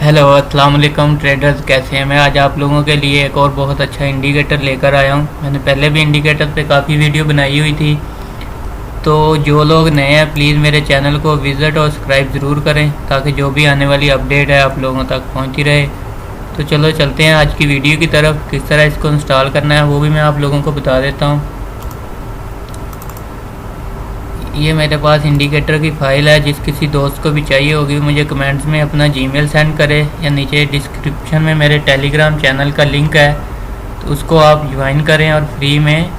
Hello अस्सलाम वालेकुम traders, कैसे हैं। मैं आज आप लोगों के लिए एक और बहुत अच्छा इंडिकेटर लेकर आया हूं। मैंने पहले भी इंडिकेटर पे काफ़ी वीडियो बनाई हुई थी, तो जो लोग नए हैं प्लीज़ मेरे चैनल को विज़िट और सब्सक्राइब ज़रूर करें ताकि जो भी आने वाली अपडेट है आप लोगों तक पहुंचती रहे। तो चलो चलते हैं आज की वीडियो की तरफ। किस तरह इसको इंस्टॉल करना है वो भी मैं आप लोगों को बता देता हूँ। ये मेरे पास इंडिकेटर की फ़ाइल है। जिस किसी दोस्त को भी चाहिए होगी मुझे कमेंट्स में अपना जीमेल सेंड करे, या नीचे डिस्क्रिप्शन में मेरे टेलीग्राम चैनल का लिंक है, तो उसको आप ज्वाइन करें और फ्री में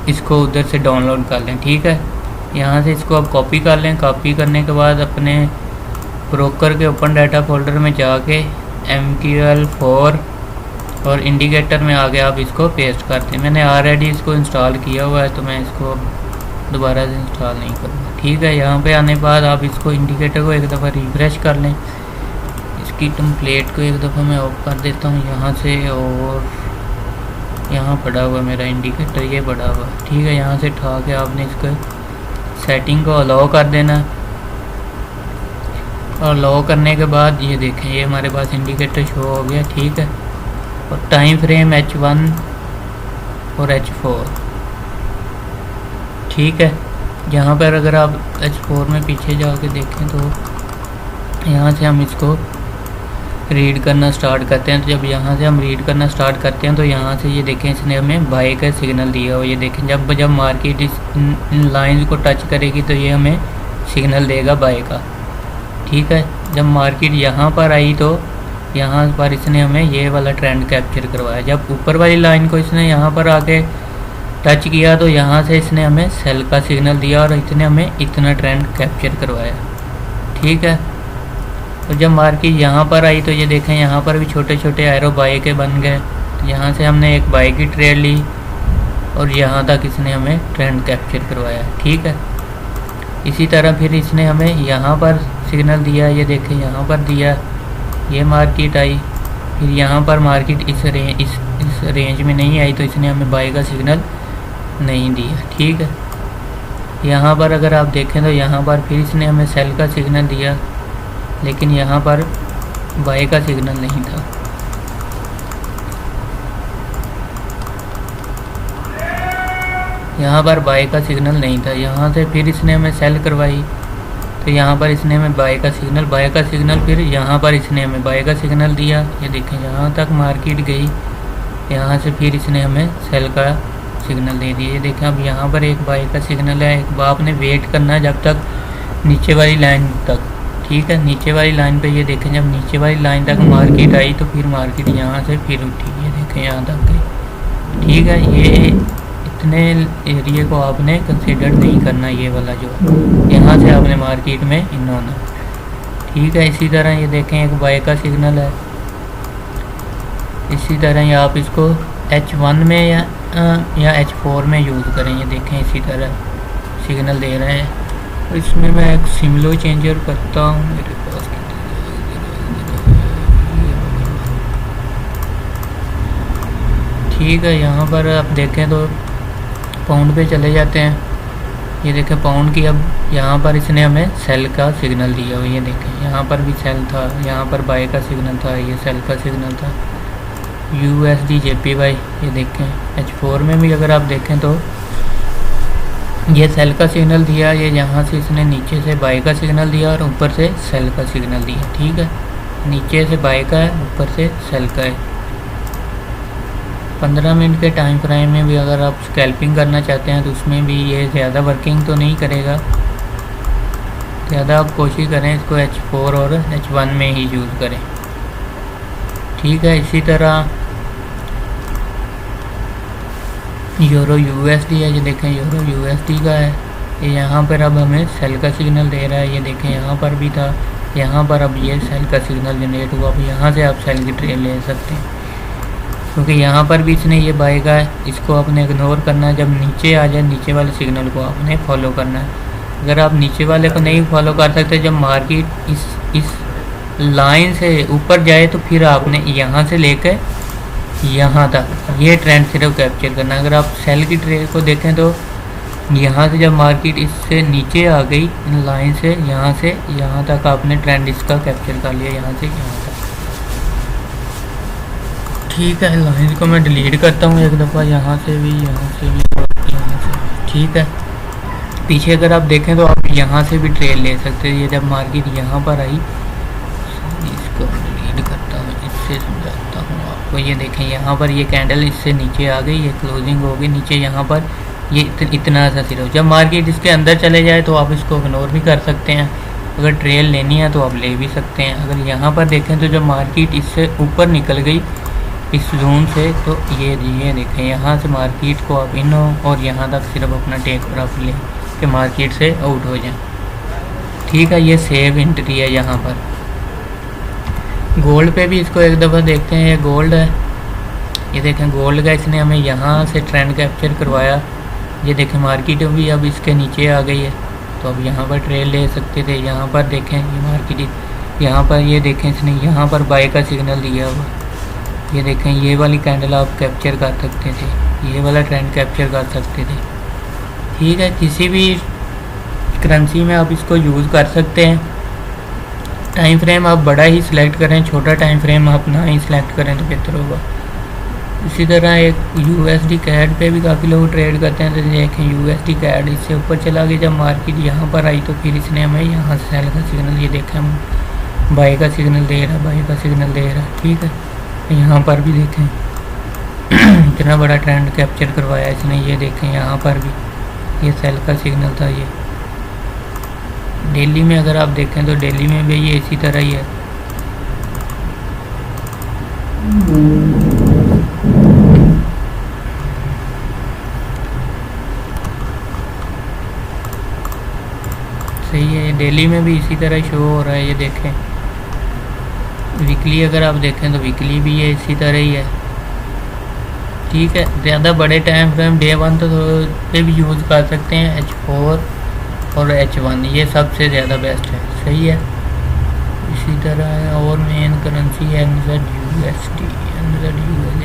इसको उधर से डाउनलोड कर लें। ठीक है, यहाँ से इसको आप कॉपी कर लें। कॉपी करने के बाद अपने ब्रोकर के ओपन डाटा फोल्डर में जाके MQL4 और इंडिकेटर में आगे आप इसको पेस्ट कर दें। मैंने ऑलरेडी इसको इंस्टॉल किया हुआ है तो मैं इसको दोबारा से इंस्टॉल नहीं करूँगा। ठीक है, यहाँ पे आने के बाद आप इसको इंडिकेटर को एक दफ़ा रिफ्रेश कर लें। इसकी टेम्पलेट को एक दफ़ा मैं ऑफ कर देता हूँ यहाँ से, और यहाँ पड़ा हुआ मेरा इंडिकेटर, ये पड़ा हुआ। ठीक है, यहाँ से उठा के आपने इसको सेटिंग को अलाउ कर देना, और अलाउ करने के बाद ये देखें ये हमारे पास इंडिकेटर शो हो गया। ठीक है, और टाइम फ्रेम H1 और H4। ठीक है, यहाँ पर अगर आप H4 में पीछे जाके देखें तो यहाँ से हम इसको रीड करना स्टार्ट करते हैं। तो जब यहाँ से हम रीड करना स्टार्ट करते हैं तो यहाँ से ये देखें इसने हमें बाय का सिग्नल दिया हो। ये देखें जब जब मार्केट इन लाइंस को टच करेगी तो ये हमें सिग्नल देगा बाय का। ठीक है, जब मार्केट यहाँ पर आई तो यहाँ पर इसने हमें ये वाला ट्रेंड कैप्चर करवाया। जब ऊपर वाली लाइन को इसने यहाँ पर आके टच किया तो यहाँ से इसने हमें सेल का सिग्नल दिया और इसने हमें इतना ट्रेंड कैप्चर करवाया। ठीक है, तो जब मार्केट यहाँ पर आई तो ये देखें यहाँ पर भी छोटे छोटे एरो बाय के बन गए। तो यहाँ से हमने एक बाय की ट्रेड ली और यहाँ तक इसने हमें ट्रेंड कैप्चर करवाया। ठीक है, इसी तरह फिर इसने हमें यहाँ पर सिग्नल दिया। ये देखें यहाँ पर दिया, ये मार्केट आई, फिर यहाँ पर मार्केट इस रेंज में नहीं आई तो इसने हमें बाय का सिग्नल नहीं दिया। ठीक है, यहाँ पर अगर आप देखें तो यहाँ पर फिर इसने हमें सेल का सिग्नल दिया, लेकिन यहाँ पर बाय का सिग्नल नहीं था। यहाँ पर बाय का सिग्नल नहीं था। यहाँ से फिर इसने हमें सेल करवाई तो यहाँ पर इसने हमें बाय का सिग्नल फिर यहाँ पर इसने हमें बाय का सिग्नल दिया। ये देखें यहाँ तक मार्केट गई, यहाँ से फिर इसने हमें सेल का सिग्नल दे दिया। ये देखें अब यहाँ पर एक बाय का सिग्नल है। एक बार आपने वेट करना है जब तक नीचे वाली लाइन तक। ठीक है, नीचे वाली लाइन पे ये देखें जब नीचे वाली लाइन तक मार्केट आई तो फिर मार्केट यहाँ से फिर उठी। ये देखें यहाँ तक गई। ठीक है, ये इतने एरिया को आपने कंसीडर नहीं करना, ये वाला जो यहाँ से आपने मार्केट में इन होना। ठीक है, इसी तरह ये देखें एक बाय का सिग्नल है। इसी तरह ये आप इसको H1 में या H4 में यूज़ करें। ये देखें इसी तरह सिग्नल दे रहे हैं। और इसमें मैं एक सिम्बल चेंजर करता हूँ मेरे पास। ठीक है, यहाँ पर आप देखें तो पाउंड पे चले जाते हैं। ये देखें पाउंड की अब यहाँ पर इसने हमें सेल का सिग्नल दिया हो। ये देखें यहाँ पर भी सेल था, यहाँ पर बाय का सिग्नल था, ये सेल का सिग्नल था। USD JPY ये देखें H4 में भी अगर आप देखें तो ये सेल का सिग्नल दिया। ये यहाँ से इसने नीचे से बाय का सिग्नल दिया और ऊपर से सेल का सिग्नल दिया। ठीक है, नीचे से बाय का है, ऊपर से सेल का है। 15 मिनट के टाइम फ्रेम में भी अगर आप स्कैल्पिंग करना चाहते हैं तो उसमें भी ये ज़्यादा वर्किंग तो नहीं करेगा। ज़्यादा आप कोशिश करें इसको H4 और H1 में ही यूज़ करें। ठीक है, इसी तरह यूरो USD है। ये देखें यूरो USD का है। ये यहाँ पर अब हमें सेल का सिग्नल दे रहा है। ये देखें यहाँ पर भी था, यहाँ पर अब ये सेल का सिग्नल जनरेट हुआ। अब यहाँ से आप सेल की ट्रेड ले सकते हैं क्योंकि यहाँ पर भी इसने ये बाय का है। इसको आपने इग्नोर करना है। जब नीचे आ जाए नीचे वाले सिग्नल को आपने फॉलो करना है। अगर आप नीचे वाले को नहीं फॉलो कर सकते, जब मार्केट इस लाइन से ऊपर जाए तो फिर आपने यहाँ से लेकर यहाँ तक ये ट्रेंड सिर्फ कैप्चर करना। अगर आप सेल की ट्रेड को देखें तो यहाँ से जब मार्केट इससे नीचे आ गई इन लाइन से यहाँ तक आपने ट्रेंड इसका कैप्चर कर लिया, यहाँ से यहाँ तक। ठीक है, लाइन को मैं डिलीट करता हूँ एक दफ़ा, यहाँ से भी, यहाँ से भी, यहाँ से भी। ठीक है, पीछे अगर आप देखें तो आप यहाँ से भी ट्रेल ले सकते हैं। ये जब मार्केट यहाँ पर आई, इसको डिलीट करता हूँ, इससे समझाता हूँ आपको। ये देखें यहाँ पर ये कैंडल इससे नीचे आ गई, ये क्लोजिंग हो गई नीचे, यहाँ पर ये इतना सा सिर्फ। जब मार्केट इसके अंदर चले जाए तो आप इसको इग्नोर भी कर सकते हैं। अगर ट्रेल लेनी है तो आप ले भी सकते हैं। अगर यहाँ पर देखें तो जब मार्केट इससे ऊपर निकल गई इस जोन से, तो ये देखें यहाँ से मार्केट को आप इन हो और यहाँ तक सिर्फ अपना टेक प्रॉफिट लें कि मार्केट से आउट हो जाए। ठीक है, ये सेव एंट्री है। यहाँ पर गोल्ड पे भी इसको एक दफ़ा देखते हैं। ये गोल्ड है, ये देखें गोल्ड का इसने हमें यहाँ से ट्रेंड कैप्चर करवाया। ये देखें मार्केट भी अब इसके नीचे आ गई है, तो अब यहाँ पर ट्रेल ले सकते थे। यहाँ पर देखें ये मार्केट, यहाँ पर ये देखें इसने यहाँ पर बाय का सिग्नल दिया हुआ। ये देखें ये वाली कैंडल आप कैप्चर कर सकते थे, ये वाला ट्रेंड कैप्चर कर सकते थे। ठीक है, किसी भी करेंसी में आप इसको यूज़ कर सकते हैं। टाइम फ्रेम आप बड़ा ही सिलेक्ट करें, छोटा टाइम फ्रेम आप ना ही सिलेक्ट करें तो बेहतर होगा। इसी तरह एक USD कैड पे भी काफ़ी लोग ट्रेड करते हैं। तो देखें USD कैड इससे ऊपर चला गया, जब मार्केट यहाँ पर आई तो फिर इसने हमें यहाँ से सेल का सिग्नल, ये देखें हम बाई का सिग्नल दे रहा है, बाई का सिग्नल दे रहा है। ठीक है, यहाँ पर भी देखें इतना बड़ा ट्रेंड कैप्चर करवाया इसने। ये देखें यहाँ पर भी ये सेल का सिग्नल था। ये डेली में अगर आप देखें तो डेली में भी ये इसी तरह ही है। सही है, डेली में भी इसी तरह शो हो रहा है। ये देखें वीकली अगर आप देखें तो वीकली भी ये इसी तरह ही है। ठीक है, ज़्यादा बड़े टाइम फ्रेम डे 1 तो पे भी यूज़ कर सकते हैं। H4 और H1 ये सबसे ज़्यादा बेस्ट है। सही है, इसी तरह और मेन करेंसी है NZUSD,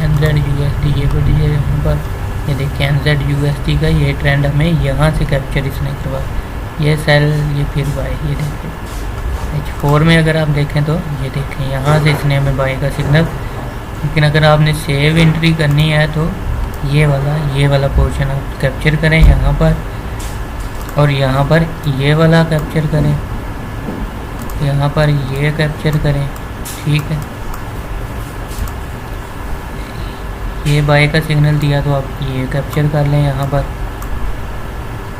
NZUSD ये बड़ी है। यहाँ पर ये देखिए NZUSD का ये ट्रेंड हमें यहाँ से कैप्चर इसने करवा, ये सेल, ये फिर बाय। ये देखिए H4 में अगर आप देखें तो ये देखें यहाँ से इसने हमें बाय का सिग्नल। लेकिन अगर आपने सेव एंट्री करनी है तो ये वाला पोर्शन आप कैप्चर करें यहाँ पर, और यहाँ पर ये वाला कैप्चर करें, यहाँ पर ये कैप्चर करें। ठीक है, ये बाय का सिग्नल दिया तो आप ये कैप्चर कर लें यहाँ पर।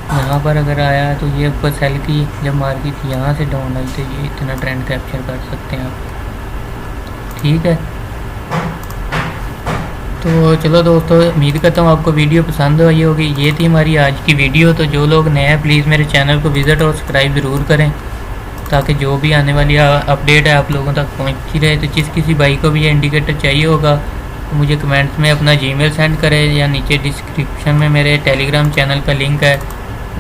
यहाँ पर अगर आया तो ये ऊपर सेल की, जब मार्केट यहाँ से डाउन आई तो ये इतना ट्रेंड कैप्चर कर सकते हैं आप। ठीक है, तो चलो दोस्तों, उम्मीद करता हूँ आपको वीडियो पसंद आई होगी। ये थी हमारी आज की वीडियो। तो जो लोग नए हैं प्लीज़ मेरे चैनल को विज़िट और सब्सक्राइब ज़रूर करें, ताकि जो भी आने वाली अपडेट है आप लोगों तक पहुँचती रहे। तो जिस किसी भाई को भी ये इंडिकेटर चाहिए होगा तो मुझे कमेंट्स में अपना जीमेल सेंड करें, या नीचे डिस्क्रिप्शन में मेरे टेलीग्राम चैनल का लिंक है,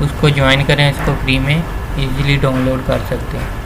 उसको ज्वाइन करें। इसको फ्री में इजीली डाउनलोड कर सकते हैं।